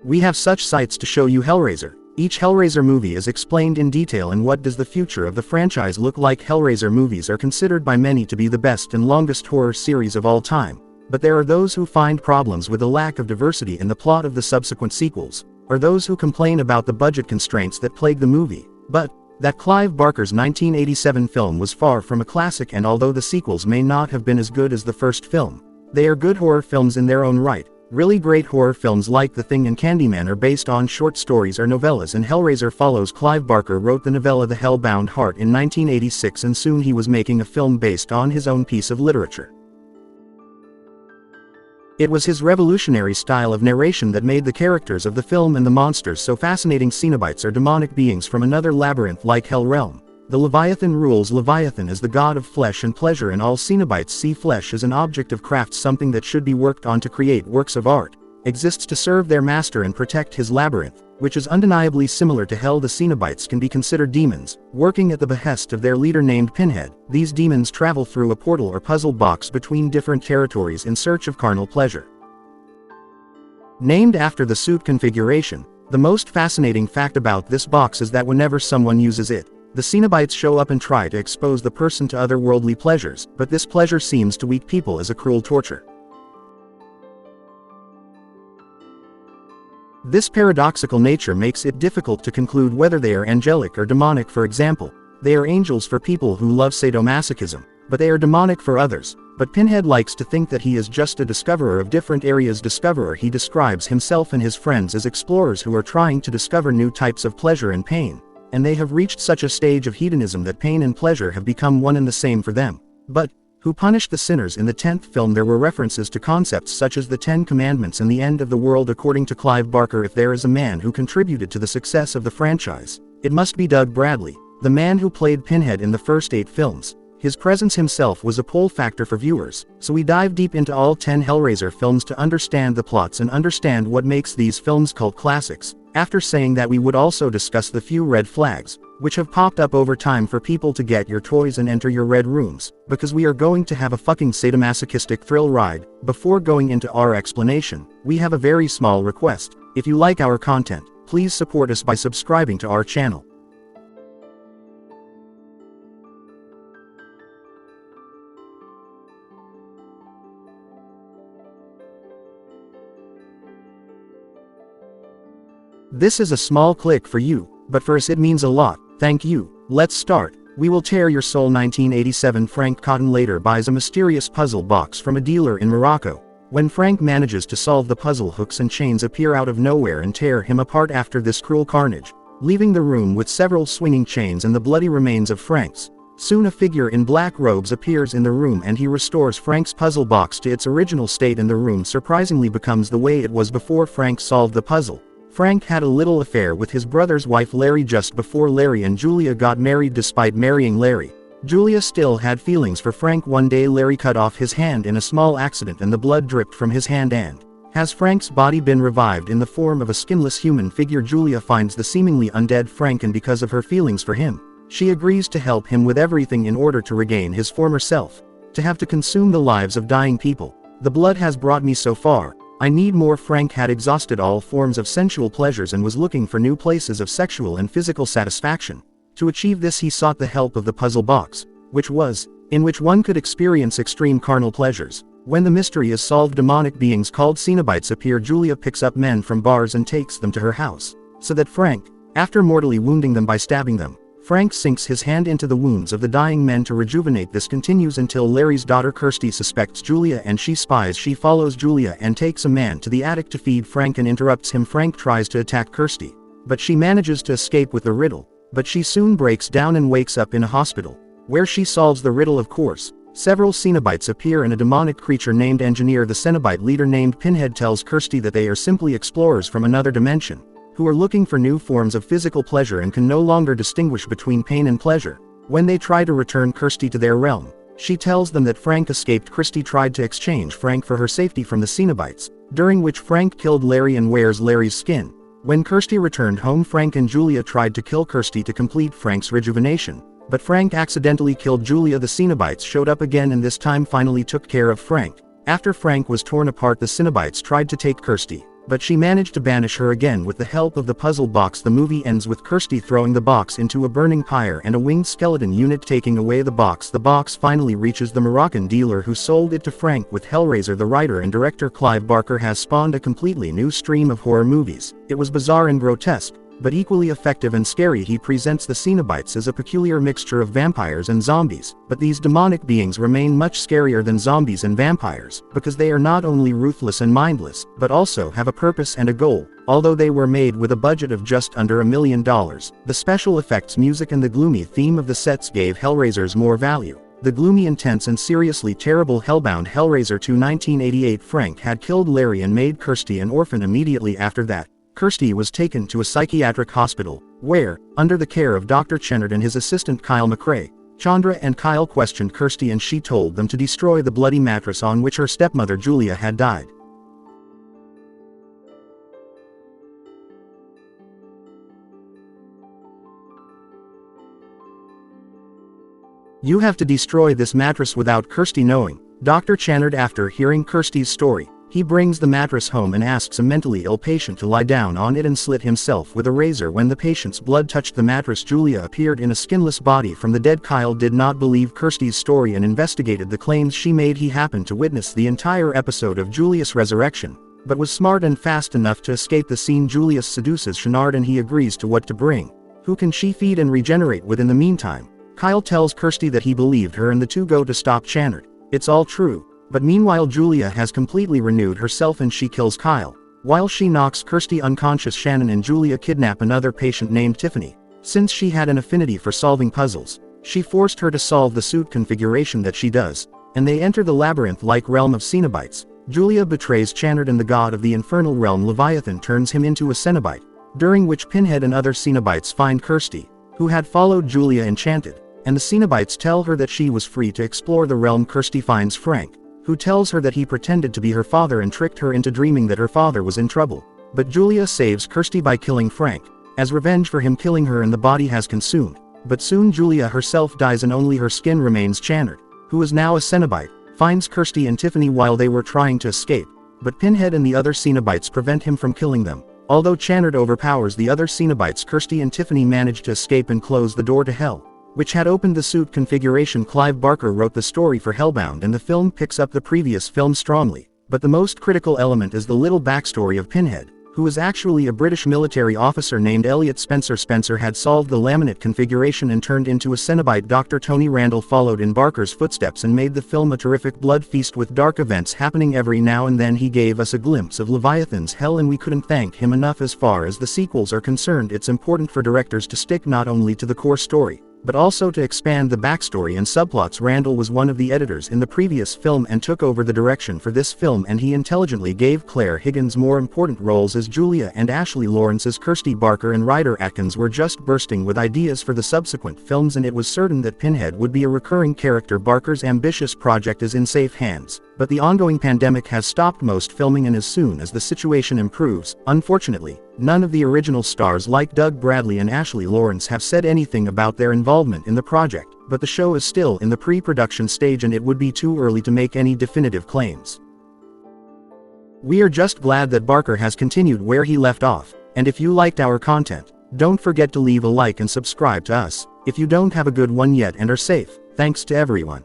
We have such sights to show you Hellraiser. Each Hellraiser movie is explained in detail and what does the future of the franchise look like. Hellraiser movies are considered by many to be the best and longest horror series of all time, but there are those who find problems with the lack of diversity in the plot of the subsequent sequels, or those who complain about the budget constraints that plague the movie. But that Clive Barker's 1987 film was far from a classic, and although the sequels may not have been as good as the first film, they are good horror films in their own right. Really great horror films like The Thing and Candyman are based on short stories or novellas, and Hellraiser follows. Clive Barker wrote the novella The Hellbound Heart in 1986, and soon he was making a film based on his own piece of literature. It was his revolutionary style of narration that made the characters of the film and the monsters so fascinating. Cenobites are demonic beings from another labyrinth-like hell realm. The Leviathan rules. Leviathan is the god of flesh and pleasure, and all Cenobites see flesh as an object of craft, something that should be worked on to create works of art, exists to serve their master and protect his labyrinth, which is undeniably similar to hell. The Cenobites can be considered demons, working at the behest of their leader named Pinhead. These demons travel through a portal or puzzle box between different territories in search of carnal pleasure. Named after the suit configuration, the most fascinating fact about this box is that whenever someone uses it, the Cenobites show up and try to expose the person to otherworldly pleasures, but this pleasure seems to weak people as a cruel torture. This paradoxical nature makes it difficult to conclude whether they are angelic or demonic. For example, they are angels for people who love sadomasochism, but they are demonic for others. But Pinhead likes to think that he is just a discoverer of different areas. Discoverer. He describes himself and his friends as explorers who are trying to discover new types of pleasure and pain, and they have reached such a stage of hedonism that pain and pleasure have become one and the same for them. But who punished the sinners? In the 10th film there were references to concepts such as the 10 Commandments and the end of the world. According to Clive Barker, if there is a man who contributed to the success of the franchise, it must be Doug Bradley, the man who played Pinhead in the first 8 films. His presence himself was a pull factor for viewers, so we dive deep into all 10 Hellraiser films to understand the plots and understand what makes these films cult classics. After saying that, we would also discuss the few red flags, which have popped up over time for people to get your toys and enter your red rooms, because we are going to have a fucking sadomasochistic thrill ride. Before going into our explanation, we have a very small request. If you like our content, please support us by subscribing to our channel. This is a small click for you, but for us it means a lot. Thank you. Let's start. We will tear your soul. 1987. Frank Cotton later buys a mysterious puzzle box from a dealer in Morocco. When Frank manages to solve the puzzle, hooks and chains appear out of nowhere and tear him apart. After this cruel carnage, leaving the room with several swinging chains and the bloody remains of Frank's. Soon a figure in black robes appears in the room and he restores Frank's puzzle box to its original state, and the room surprisingly becomes the way it was before Frank solved the puzzle. Frank had a little affair with his brother's wife Larry just before Larry and Julia got married. Despite marrying Larry, Julia still had feelings for Frank. One day Larry cut off his hand in a small accident and the blood dripped from his hand. And has Frank's body been revived in the form of a skinless human figure? Julia finds the seemingly undead Frank, and because of her feelings for him, she agrees to help him with everything in order to regain his former self. To have to consume the lives of dying people. The blood has brought me so far. I need more. Frank had exhausted all forms of sensual pleasures and was looking for new places of sexual and physical satisfaction. To achieve this he sought the help of the puzzle box, in which one could experience extreme carnal pleasures. When the mystery is solved, demonic beings called Cenobites appear. Julia picks up men from bars and takes them to her house, so that Frank, after mortally wounding them by stabbing them, Frank sinks his hand into the wounds of the dying men to rejuvenate. This continues until Larry's daughter Kirsty suspects Julia and she spies. She follows Julia and takes a man to the attic to feed Frank and interrupts him. Frank tries to attack Kirsty, but she manages to escape with the riddle, but she soon breaks down and wakes up in a hospital, where she solves the riddle. Of course, several Cenobites appear and a demonic creature named Engineer, the Cenobite leader named Pinhead, tells Kirsty that they are simply explorers from another dimension, who are looking for new forms of physical pleasure and can no longer distinguish between pain and pleasure. When they try to return Kirsty to their realm, she tells them that Frank escaped. Kirsty tried to exchange Frank for her safety from the Cenobites, during which Frank killed Larry and wears Larry's skin. When Kirsty returned home, Frank and Julia tried to kill Kirsty to complete Frank's rejuvenation, but Frank accidentally killed Julia. The Cenobites showed up again and this time finally took care of Frank. After Frank was torn apart, the Cenobites tried to take Kirsty, but she managed to banish her again with the help of the puzzle box. The movie ends with Kirsty throwing the box into a burning pyre and a winged skeleton unit taking away the box. The box finally reaches the Moroccan dealer who sold it to Frank. With Hellraiser, the writer and director Clive Barker has spawned a completely new stream of horror movies. It was bizarre and grotesque, but equally effective and scary. He presents the Cenobites as a peculiar mixture of vampires and zombies, but these demonic beings remain much scarier than zombies and vampires, because they are not only ruthless and mindless, but also have a purpose and a goal. Although they were made with a budget of just under $1 million, the special effects, music and the gloomy theme of the sets gave Hellraisers more value. The gloomy, intense and seriously terrible Hellbound Hellraiser 2 1988. Frank had killed Larry and made Kirsty an orphan. Immediately after that, Kirsty was taken to a psychiatric hospital, where, under the care of Dr. Chennard and his assistant Kyle McRae, Chandra and Kyle questioned Kirsty and she told them to destroy the bloody mattress on which her stepmother Julia had died. You have to destroy this mattress without Kirsty knowing, Dr. Channard. After hearing Kirsty's story, he brings the mattress home and asks a mentally ill patient to lie down on it and slit himself with a razor. When the patient's blood touched the mattress, Julia appeared in a skinless body from the dead. Kyle did not believe Kirsty's story and investigated the claims she made. He happened to witness the entire episode of Julia's resurrection, but was smart and fast enough to escape the scene. Julia seduces Channard and he agrees to what to bring. Who can she feed and regenerate with in the meantime? Kyle tells Kirsty that he believed her and the two go to stop Channard. It's all true. But meanwhile, Julia has completely renewed herself and she kills Kyle. While she knocks Kirsty unconscious, Shannon and Julia kidnap another patient named Tiffany. Since she had an affinity for solving puzzles, she forced her to solve the suit configuration that she does, and they enter the labyrinth-like realm of Cenobites. Julia betrays Channard and the god of the infernal realm Leviathan turns him into a Cenobite, during which Pinhead and other Cenobites find Kirsty, who had followed Julia enchanted, and the Cenobites tell her that she was free to explore the realm. Kirsty finds Frank, who tells her that he pretended to be her father and tricked her into dreaming that her father was in trouble. But Julia saves Kirsty by killing Frank, as revenge for him killing her, and the body has consumed. But soon Julia herself dies and only her skin remains. Channard, who is now a Cenobite, finds Kirsty and Tiffany while they were trying to escape, but Pinhead and the other Cenobites prevent him from killing them. Although Channard overpowers the other Cenobites, Kirsty and Tiffany manage to escape and close the door to hell, which had opened the suit configuration. Clive Barker wrote the story for Hellbound and the film picks up the previous film strongly, but the most critical element is the little backstory of Pinhead, who is actually a British military officer named Elliot Spencer. Spencer had solved the laminate configuration and turned into a Cenobite. Dr. Tony Randall followed in Barker's footsteps and made the film a terrific blood feast with dark events happening every now and then. He gave us a glimpse of Leviathan's hell and we couldn't thank him enough. As far as the sequels are concerned, it's important for directors to stick not only to the core story, but also to expand the backstory and subplots. Randall was one of the editors in the previous film and took over the direction for this film, and he intelligently gave Claire Higgins more important roles as Julia and Ashley Lawrence as Kirsty. Barker and Ryder Atkins were just bursting with ideas for the subsequent films, and it was certain that Pinhead would be a recurring character. Barker's ambitious project is in safe hands, but the ongoing pandemic has stopped most filming, and as soon as the situation improves, unfortunately, none of the original stars like Doug Bradley and Ashley Lawrence have said anything about their involvement in the project, but the show is still in the pre-production stage and it would be too early to make any definitive claims. We are just glad that Barker has continued where he left off, and if you liked our content, don't forget to leave a like and subscribe to us. If you don't have a good one yet and are safe, thanks to everyone.